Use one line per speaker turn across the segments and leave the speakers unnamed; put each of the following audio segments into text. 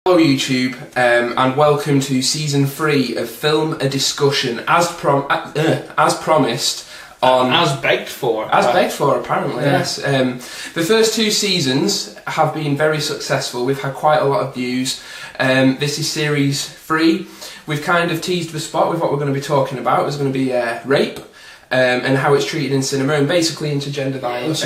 Hello YouTube, and welcome to season 3 of Film a Discussion, as promised on...
As begged for.
Apparently, yeah. Yes. The first 2 seasons have been very successful. We've had quite a lot of views. This is series 3. We've kind of teased the spot with what we're going to be talking about. There's going to be rape. And how it's treated in cinema and basically intergender violence.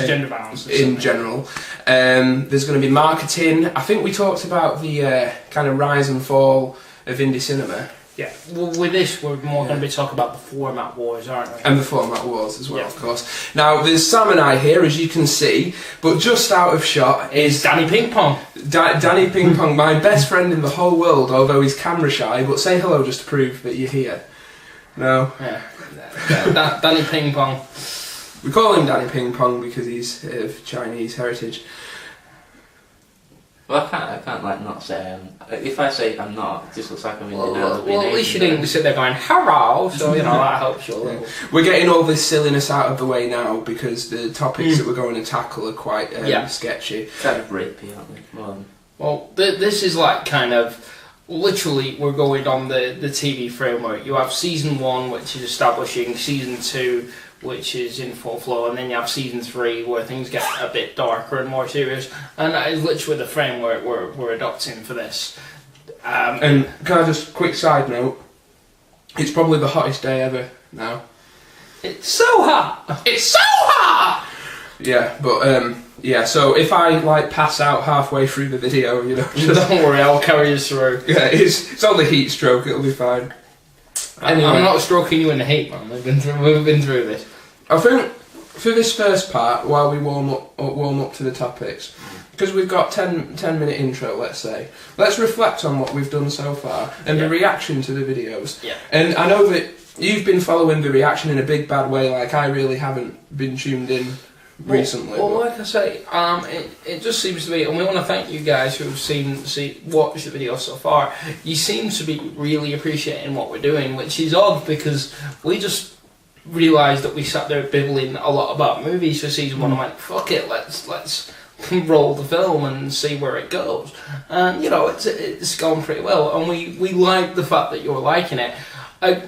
In general. There's going to be marketing. I think we talked about the kind of rise and fall of indie cinema.
Yeah, well, with this we're more going to be talking about the format wars, aren't we?
And the format wars as well, of course. Now, there's Sam and I here, as you can see, but just out of shot
is Danny Ping Pong.
Danny Ping Pong, my best friend in the whole world, although he's camera shy, but say hello just to prove that you're here. No?
Yeah. Danny Ping Pong.
We call him Danny Ping Pong because he's of Chinese heritage.
Well, I can't like not say if I say I'm not, it just looks like I'm in the now.
Well, at least you didn't sit there going hello, so you know that helps you a little.
We're getting all this silliness out of the way now because the topics that we're going to tackle are quite sketchy.
Kind of rapey, aren't they?
Well, this is like kind of. Literally, we're going on the TV framework. You have season 1, which is establishing, season 2, which is in full flow, and then you have season 3, where things get a bit darker and more serious. And that is literally the framework we're adopting for this.
And can I just, quick side note, it's probably the hottest day ever now.
It's so hot! It's so hot!
Yeah, but yeah, so if I like pass out halfway through the video, you know, just
don't worry, I'll carry you through.
Yeah, it's only heat stroke, it'll be fine.
Anyway, I'm not stroking you in the heat, man. We've been through this.
I think for this first part, while we warm up to the topics, because we've got 10-minute intro, let's say, let's reflect on what we've done so far and the reaction to the videos.
Yeah.
And I know that you've been following the reaction in a big bad way, like I really haven't been tuned in recently.
Well, like I say, it just seems to be, and we want to thank you guys who have watched the video so far. You seem to be really appreciating what we're doing, which is odd because we just realised that we sat there bibbling a lot about movies for season 1 and went, fuck it, let's roll the film and see where it goes. And you know, it's gone pretty well, and we like the fact that you're liking it. A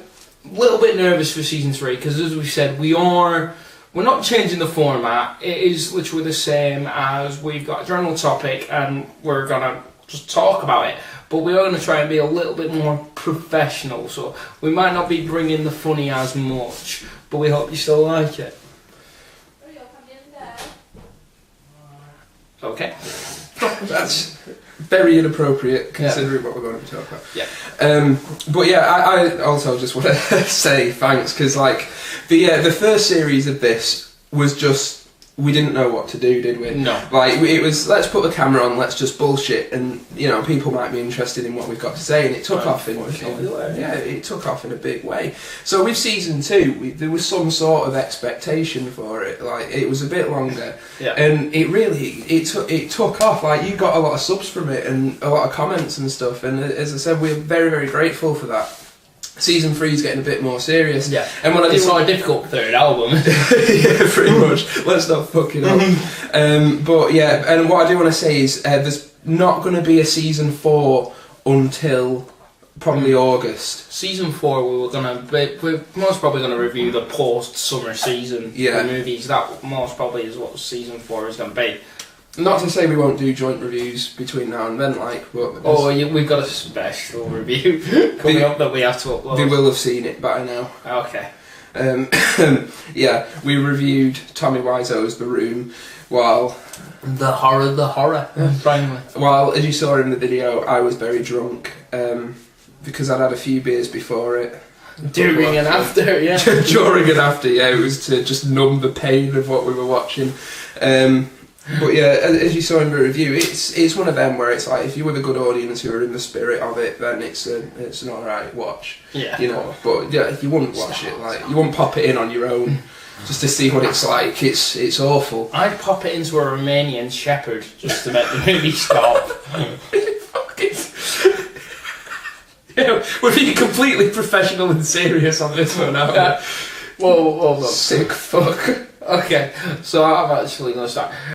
little bit nervous for season 3 because, as we said, we're not changing the format. It is literally the same as we've got a general topic and we're going to just talk about it. But we are going to try and be a little bit more professional. So we might not be bringing the funny as much, but we hope you still like it. Okay.
That's very inappropriate considering what we're going to talk about.
Yeah.
But yeah, I also just want to say thanks because like the first series of this was just we didn't know what to do, did we?
No.
Like it was let's put the camera on, let's just bullshit, and you know people might be interested in what we've got to say, and it took off it took off in a big way. So with season 2, there was some sort of expectation for it. Like it was a bit longer, and it took off. Like you got a lot of subs from it and a lot of comments and stuff. And as I said, we're very very grateful for that. Season 3 is getting a bit more serious.
Yeah,
and when
it's not a difficult third album.
Yeah, pretty much. Let's not fuck it up. But yeah, and what I do want to say is there's not going to be a season 4 until probably August.
Season 4, we're most probably going to review the post-summer season the movies. That most probably is what season 4 is going to be.
Not to say we won't do joint reviews between now and then, but...
we've got a special review coming up that we have to upload.
They will have seen it by now.
Okay.
Yeah, we reviewed Tommy Wiseau's The Room while...
The horror.
While, as you saw in the video, I was very drunk because I'd had a few beers before it.
During and after, yeah.
During and after, yeah, it was to just numb the pain of what we were watching. But yeah, as you saw in the review, it's one of them where it's like if you're with a good audience who are in the spirit of it, then it's an alright watch.
Yeah.
You know, but yeah, you wouldn't watch it like you wouldn't pop it in on your own just to see what it's like. It's awful.
I'd pop it into a Romanian shepherd just to make the movie stop.
Yeah, we're being completely professional and serious on this one now.
Yeah. Whoa,
sick fuck.
Okay, so I'm actually going to start.